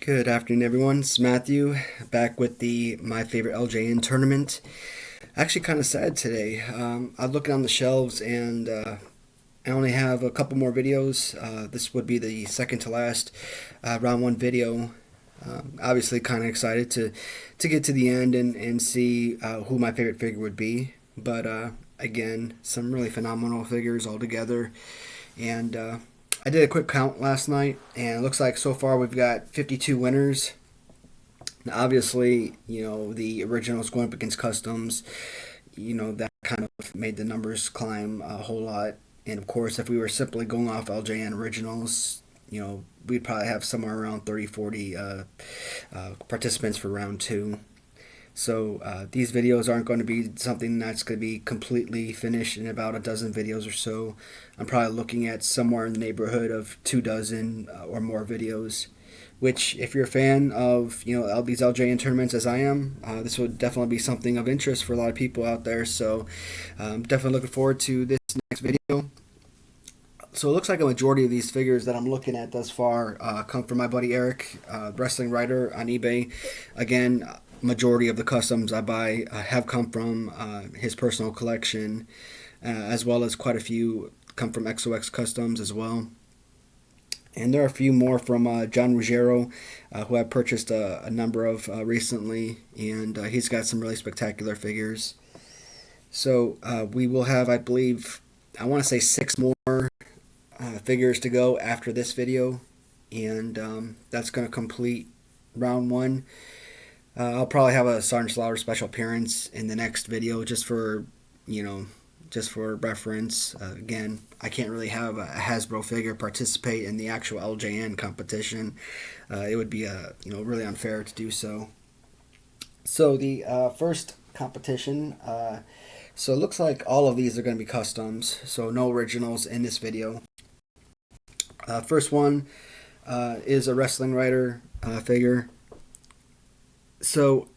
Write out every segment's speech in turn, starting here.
Good afternoon, everyone. It's Matthew back with the My Favorite LJN tournament. Actually, kind of sad today. I'm looking on the shelves and I only have a couple more videos. This would be the second to last round one video. Obviously, kind of excited to get to the end and see who my favorite figure would be. But again, some really phenomenal figures all together. And I did a quick count last night, and it looks like so far we've got 52 winners. Now, obviously, the originals going up against customs, that kind of made the numbers climb a whole lot. And of course, if we were simply going off LJN originals, we'd probably have somewhere around 30, 40 participants for round two. So these videos aren't going to be something that's going to be completely finished in about a dozen videos or so. I'm probably looking at somewhere in the neighborhood of 24 or more videos. Which, if you're a fan of these LJN tournaments as I am, this would definitely be something of interest for a lot of people out there. So definitely looking forward to this next video. So it looks like a majority of these figures that I'm looking at thus far come from my buddy Erik, wrestling writer on eBay. Again, majority of the customs I buy have come from his personal collection, as well as quite a few come from XOX Customs as well. And there are a few more from John Ruggiero, who I've purchased a number of recently, and he's got some really spectacular figures. So we will have, I believe, I want to say 6 more figures to go after this video, and that's going to complete round one. I'll probably have a Sgt Slaughter special appearance in the next video just for reference. Again, I can't really have a Hasbro figure participate in the actual LJN competition. It would be really unfair to do so. So the first competition, so it looks like all of these are going to be customs, so no originals in this video. First one is a wrestling writer figure. So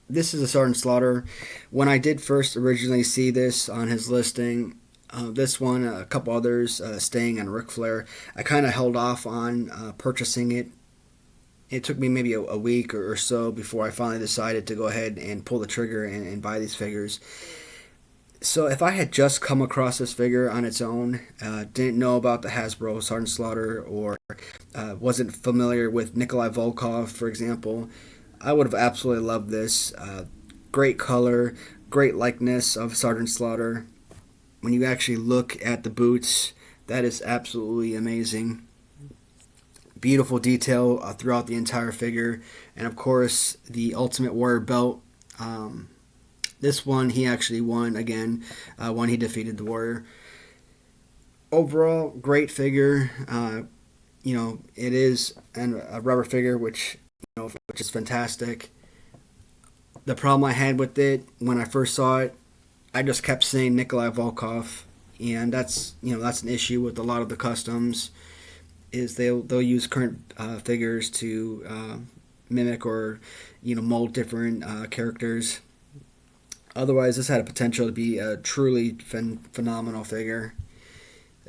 this is a Sgt Slaughter. When I did first originally see this on his listing, this one, a couple others staying on Ric Flair, I kind of held off on purchasing it. It took me maybe a week or so before I finally decided to go ahead and pull the trigger and buy these figures. So if I had just come across this figure on its own, didn't know about the Hasbro Sgt Slaughter, or wasn't familiar with Nikolai Volkov, for example, I would have absolutely loved this. Great color, great likeness of Sgt Slaughter. When you actually look at the boots, that is absolutely amazing. Beautiful detail throughout the entire figure. And of course, the Ultimate Warrior belt. This one he actually won again when he defeated the Warrior. Overall, great figure. It is a rubber figure, which is fantastic. The problem I had with it when I first saw it, I just kept saying Nikolai Volkov, and that's an issue with a lot of the customs, is they'll use current figures to mimic or mold different characters. Otherwise, this had a potential to be a truly phenomenal figure,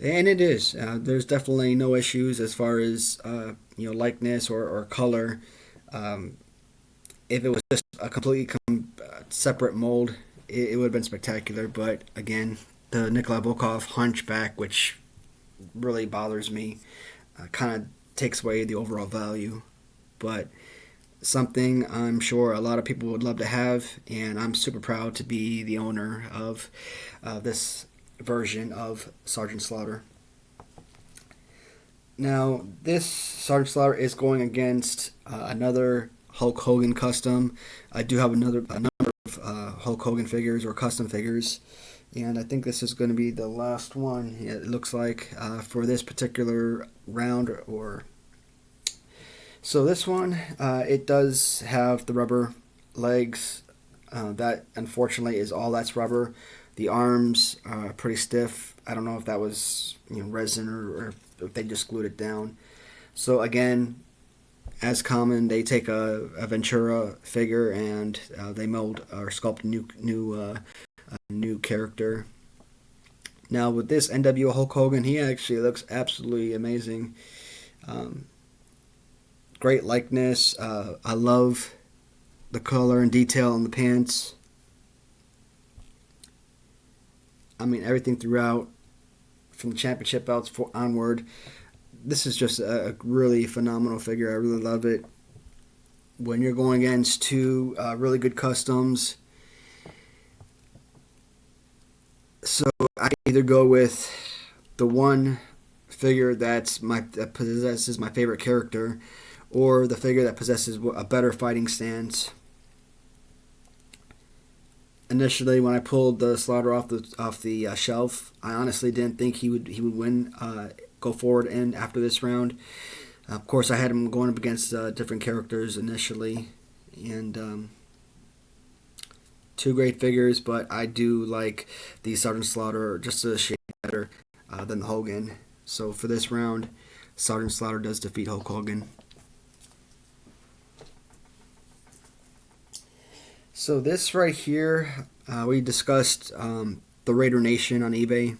and it is. There's definitely no issues as far as likeness or color. If it was just a completely separate mold, it would have been spectacular. But again, the Nikolai Volkov hunchback, which really bothers me, kind of takes away the overall value. But something I'm sure a lot of people would love to have, and I'm super proud to be the owner of this version of Sgt Slaughter. Now, this Sgt Slaughter is going against another Hulk Hogan custom. I do have a number of Hulk Hogan figures or custom figures, and I think this is going to be the last one. It looks like for this particular round. So this one, it does have the rubber legs. That unfortunately is all that's rubber. The arms are pretty stiff. I don't know if that was resin or if they just glued it down. So again, as common, they take a Ventura figure and they mold or sculpt a new character. Now with this NWO Hulk Hogan, he actually looks absolutely amazing. great likeness. I love the color and detail on the pants. I mean, everything throughout, from the championship belts onward. This is just a really phenomenal figure. I really love it. When you're going against two really good customs, so I either go with the one figure that possesses my favorite character, or the figure that possesses a better fighting stance. Initially, when I pulled the Slaughter off the shelf, I honestly didn't think he would win, go forward and after this round. Of course, I had him going up against different characters initially, and two great figures. But I do like the Sgt Slaughter just a shade better than the Hogan. So for this round, Sgt Slaughter does defeat Hulk Hogan. So this right here, we discussed the Raider Nation on eBay.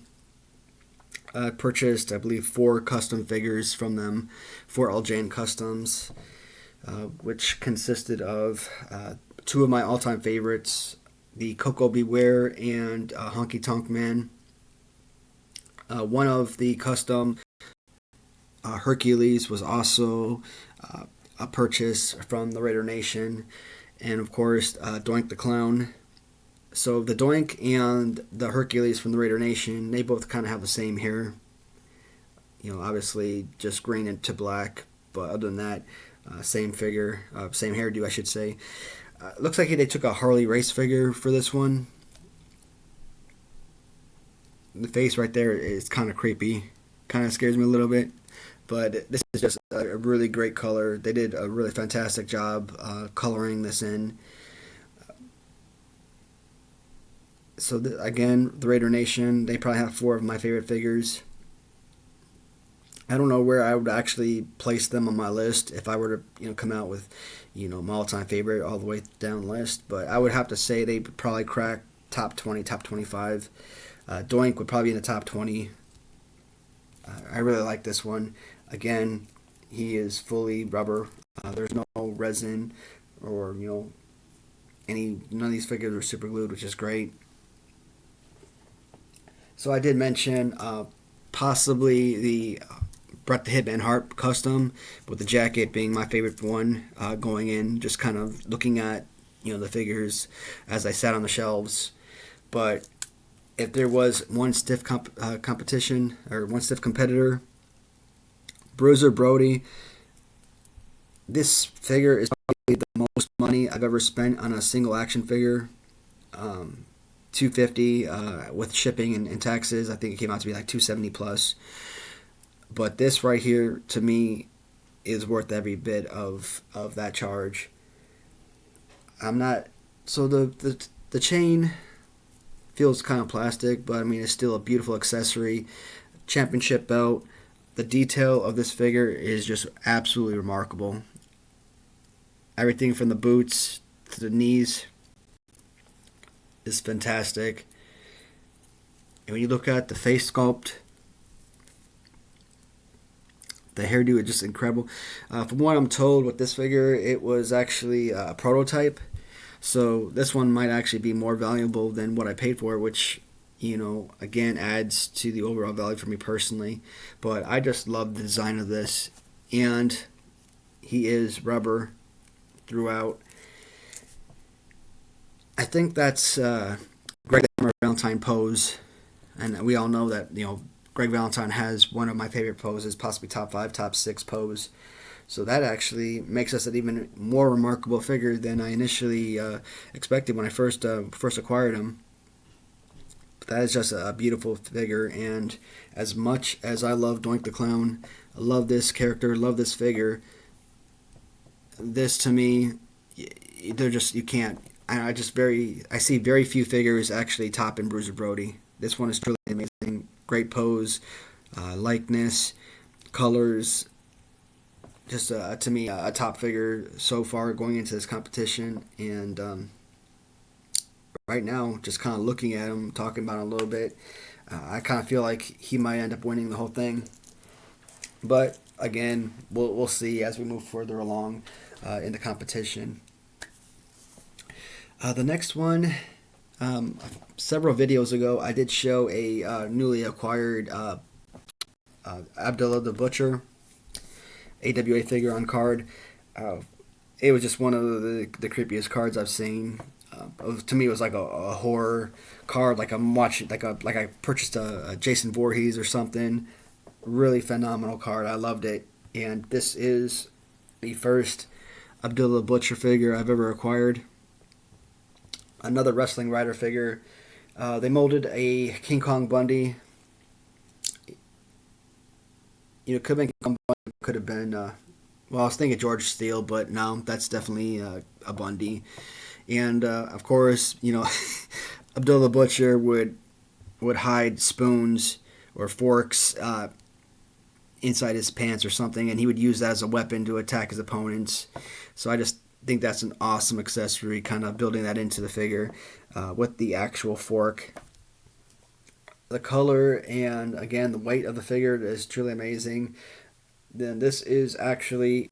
I purchased, I believe, 4 custom figures from them, 4 LJN customs, which consisted of 2 of my all-time favorites, the Coco Beware and Honky Tonk Man. One of the custom Hercules was also a purchase from the Raider Nation, and of course Doink the Clown. So the Doink and the Hercules from the Raider Nation, they both kind of have the same hair. You know, obviously just green into black, but other than that, same figure, same hairdo, I should say. Looks like they took a Harley race figure for this one. The face right there is kind of creepy, kind of scares me a little bit. But this is just a really great color. They did a really fantastic job coloring this in. So again, the Raider Nation, they probably have 4 of my favorite figures. I don't know where I would actually place them on my list if I were to come out with my all-time favorite all the way down the list. But I would have to say they would probably crack top 20, top 25. Doink would probably be in the top 20. I really like this one. Again, he is fully rubber. There's no resin or none of these figures are super glued, which is great. So I did mention possibly the Bret the Hitman Hart custom, with the jacket being my favorite one going in, just kind of looking at the figures as I sat on the shelves. But if there was one stiff competition or one stiff competitor, Bruiser Brody, this figure is probably the most money I've ever spent on a single action figure. $250 with shipping and taxes. I think it came out to be like $270 plus. But this right here, to me, is worth every bit of that charge. I'm not... So the chain feels kind of plastic, but I mean, it's still a beautiful accessory. Championship belt. The detail of this figure is just absolutely remarkable. Everything from the boots to the knees is fantastic. And when you look at the face sculpt, the hairdo is just incredible. From what I'm told with this figure, it was actually a prototype. So this one might actually be more valuable than what I paid for, which, again, adds to the overall value for me personally. But I just love the design of this. And he is rubber throughout. I think that's Greg Valentine pose. And we all know that, Greg Valentine has one of my favorite poses, possibly top 5, top 6 pose. So that actually makes us an even more remarkable figure than I initially expected when I first acquired him. But that is just a beautiful figure, and as much as I love Doink the Clown, I love this character, love this figure. This to me, they're just, you can't. I see very few figures actually topping Bruiser Brody. This one is truly amazing. Great pose, likeness, colors. Just to me a top figure so far going into this competition. And right now, just kind of looking at him, talking about him a little bit, I kind of feel like he might end up winning the whole thing. But again, we'll see as we move further along in the competition. The next one, several videos ago, I did show a newly acquired Abdullah the Butcher AWA figure on card. It was just one of the creepiest cards I've seen. To me, it was like a horror card, like I'm watching, like I purchased a Jason Voorhees or something. Really phenomenal card. I loved it, and this is the first Abdullah Butcher figure I've ever acquired. Another wrestling rider figure. They molded a King Kong Bundy. Could have been King Kong Bundy, could have been. Well, I was thinking George Steele, but no, that's definitely a Bundy. And of course, Abdullah Butcher would hide spoons or forks inside his pants or something, and he would use that as a weapon to attack his opponents. So I just think that's an awesome accessory, kind of building that into the figure with the actual fork. The color and, again, the weight of the figure is truly amazing. Then this is actually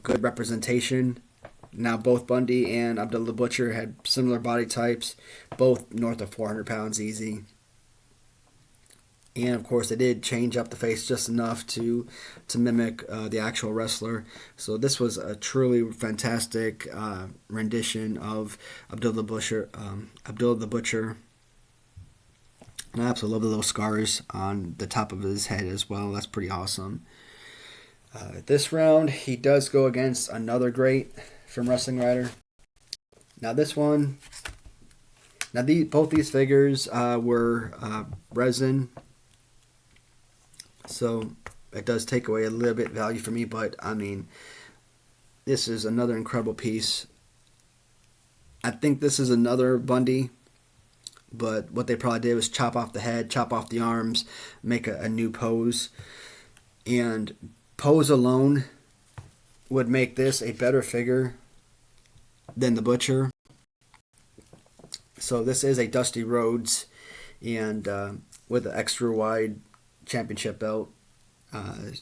good representation. Now both Bundy and Abdullah Butcher had similar body types, both north of 400 pounds easy. And of course they did change up the face just enough to mimic the actual wrestler. So this was a truly fantastic rendition of Abdullah the Butcher. And I absolutely love the little scars on the top of his head as well. That's pretty awesome. This round, he does go against another great from Wrestling Rider. Now this one, both these figures were resin, so it does take away a little bit value for me. But I mean, this is another incredible piece. I think this is another Bundy, but what they probably did was chop off the head, chop off the arms, make a new pose, and pose alone would make this a better figure than the Butcher. So this is a Dusty Rhodes, and with an extra wide championship belt to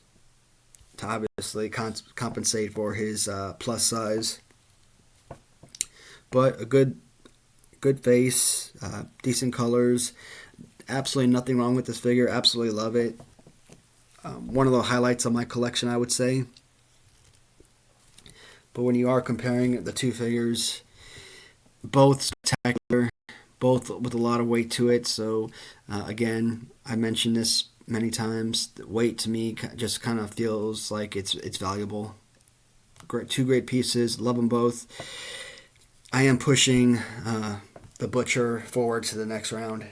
obviously compensate for his plus size. But a good face, decent colors, absolutely nothing wrong with this figure. Absolutely love it. One of the highlights of my collection, I would say. But when you are comparing the two figures, both spectacular, both with a lot of weight to it. So again, I mentioned this many times. The weight to me just kind of feels like it's valuable. Two great pieces. Love them both. I am pushing the Butcher forward to the next round.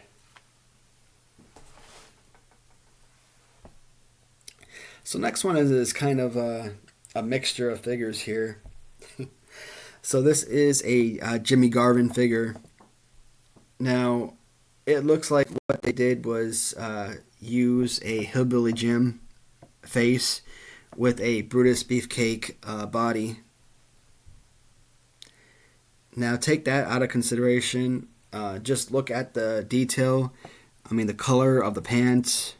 So next one is kind of a mixture of figures here. So this is a Jimmy Garvin figure. Now, it looks like what they did was use a Hillbilly Jim face with a Brutus Beefcake body. Now, take that out of consideration. Just look at the detail. I mean, the color of the pants.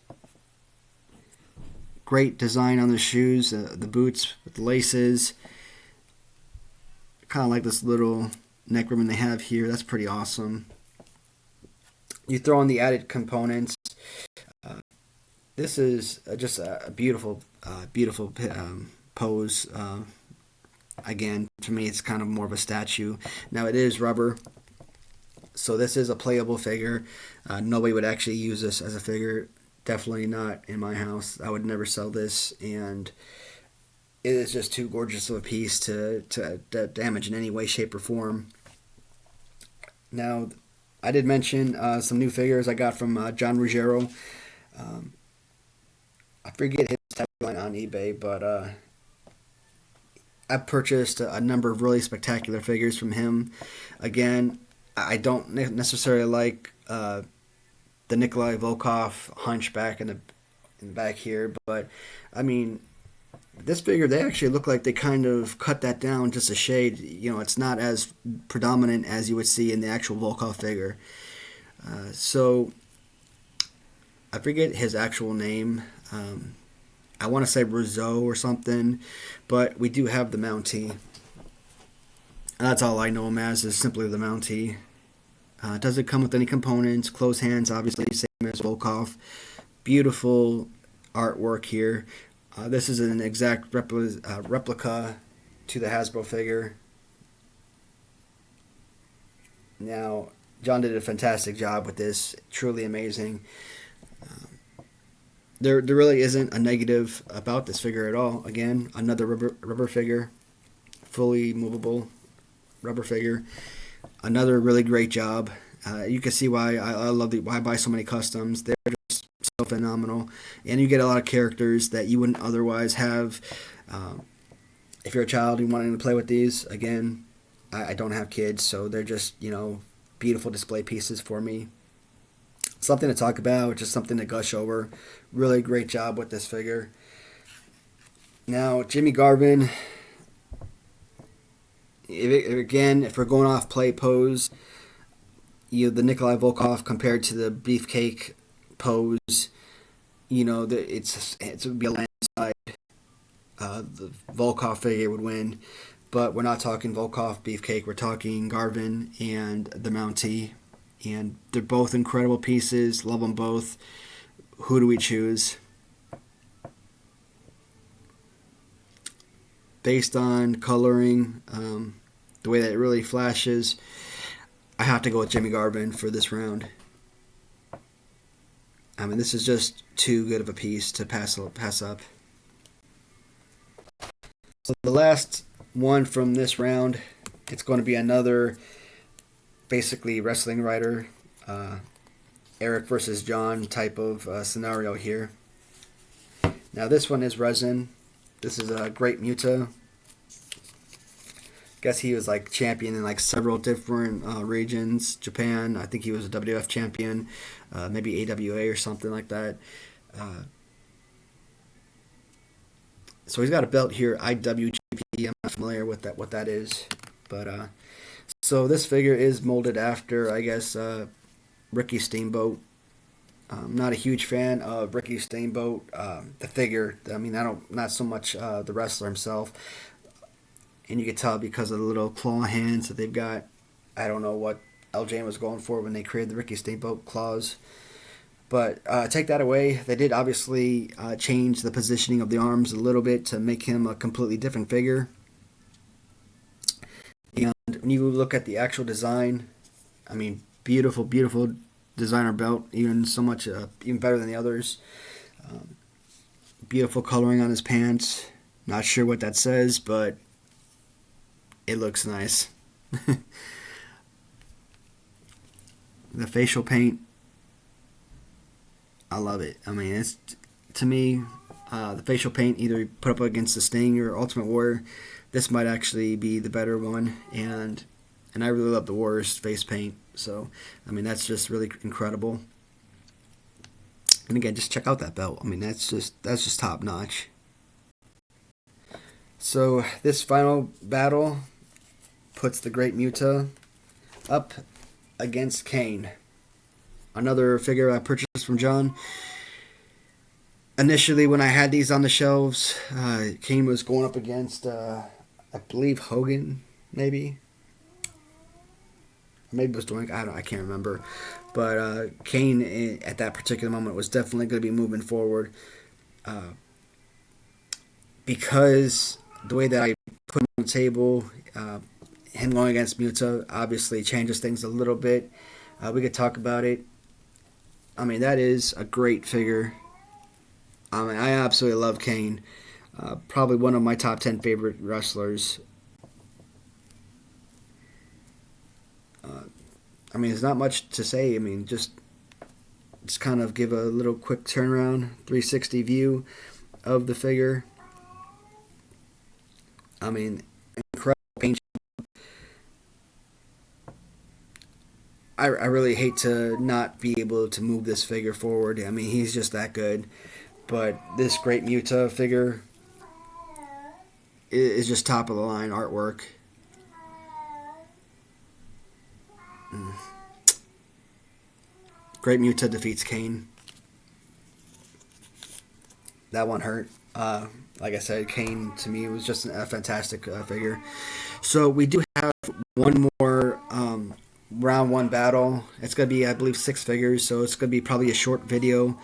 Great design on the shoes, the boots with the laces. Kind of like this little neck ribbon they have here. That's pretty awesome. You throw in the added components. This is just a beautiful pose. Again, to me, it's kind of more of a statue. Now, it is rubber, so this is a playable figure. Nobody would actually use this as a figure. Definitely not in my house. I would never sell this, and it is just too gorgeous of a piece to damage in any way, shape, or form. Now, I did mention some new figures I got from John Ruggiero. I forget his tagline on eBay, but I purchased a number of really spectacular figures from him. Again, I don't necessarily like the Nikolai Volkov hunchback in the back here, but I mean, this figure, they actually look like they kind of cut that down just a shade. It's not as predominant as you would see in the actual Volkov figure. So I forget his actual name. I want to say Rousseau or something, but we do have the Mountie. And that's all I know him as, is simply the Mountie. Doesn't come with any components. Closed hands, obviously, same as Volkov. Beautiful artwork here. This is an exact replica to the Hasbro figure. Now, John did a fantastic job with this. Truly amazing. There really isn't a negative about this figure at all. Again, another rubber figure, fully movable rubber figure. Another really great job. You can see why I love why I buy so many customs. They're just so phenomenal, and you get a lot of characters that you wouldn't otherwise have. If you're a child and wanting to play with these, again, I don't have kids, so they're just beautiful display pieces for me. Something to talk about, just something to gush over. Really great job with this figure. Now, Jimmy Garvin. If we're going off play pose, the Nikolai Volkov compared to the Beefcake pose, it would be a landslide. The Volkov figure would win, but we're not talking Volkov Beefcake. We're talking Garvin and the Mountie, and they're both incredible pieces. Love them both. Who do we choose? Based on coloring, the way that it really flashes, I have to go with Jimmy Garvin for this round. I mean, this is just too good of a piece to pass up. So the last one from this round, it's going to be another basically wrestling writer, Erik versus John type of scenario here. Now this one is Resin. This is a Great Muta. Guess he was like champion in like several different regions. Japan, I think he was a WF champion, maybe AWA or something like that. So he's got a belt here, IWGP. I'm not familiar with what that is, but so this figure is molded after, I guess, Ricky Steamboat. I'm not a huge fan of Ricky Steamboat, the figure. I mean, not so much the wrestler himself. And you can tell because of the little claw hands that they've got. I don't know what LJN was going for when they created the Ricky Steamboat claws. But take that away. They did obviously change the positioning of the arms a little bit to make him a completely different figure. And when you look at the actual design, I mean, beautiful, beautiful designer belt, even so much, even better than the others. Beautiful coloring on his pants. Not sure what that says, but it looks nice. The facial paint, I love it. I mean, it's, to me, the facial paint, either put up against the Sting or Ultimate Warrior, this might actually be the better one. And I really love the Warrior's face paint. So, I mean, that's just really incredible. And again, just check out that belt. I mean, that's just top notch. So this final battle puts the Great Muta up against Kane. Another figure I purchased from John. Initially, when I had these on the shelves, Kane was going up against, I believe, Hogan, maybe. Maybe it was doing, I can't remember. But Kane, at that particular moment, was definitely going to be moving forward. Because the way that I put him on the table, him going against Muta obviously changes things a little bit. We could talk about it. I mean, that is a great figure. I mean, I absolutely love Kane. Probably one of my top 10 favorite wrestlers. I mean, there's not much to say. I mean, just kind of give a little quick turnaround, 360 view of the figure. I mean, incredible paint. I really hate to not be able to move this figure forward. I mean, he's just that good. But this Great Muta figure is just top of the line artwork. Great Muta defeats Kane. That one hurt. Like I said, Kane to me was just a fantastic figure. So we do have one more round one battle. It's gonna be, I believe, 6 figures. So it's gonna be probably a short video.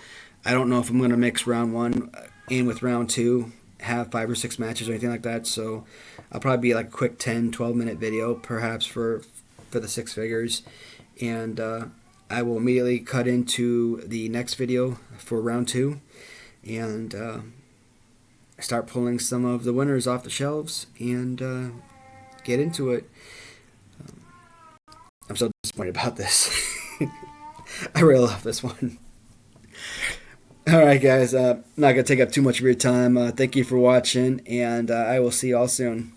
I don't know if I'm gonna mix round one in with round two, have 5 or 6 matches or anything like that. So I'll probably be like a quick 10, 12 minute video perhaps for the 6 figures, and I will immediately cut into the next video for round two, and start pulling some of the winners off the shelves and get into it. I'm so disappointed about this. I really love this one. Alright guys, I'm not going to take up too much of your time. Thank you for watching, and I will see you all soon.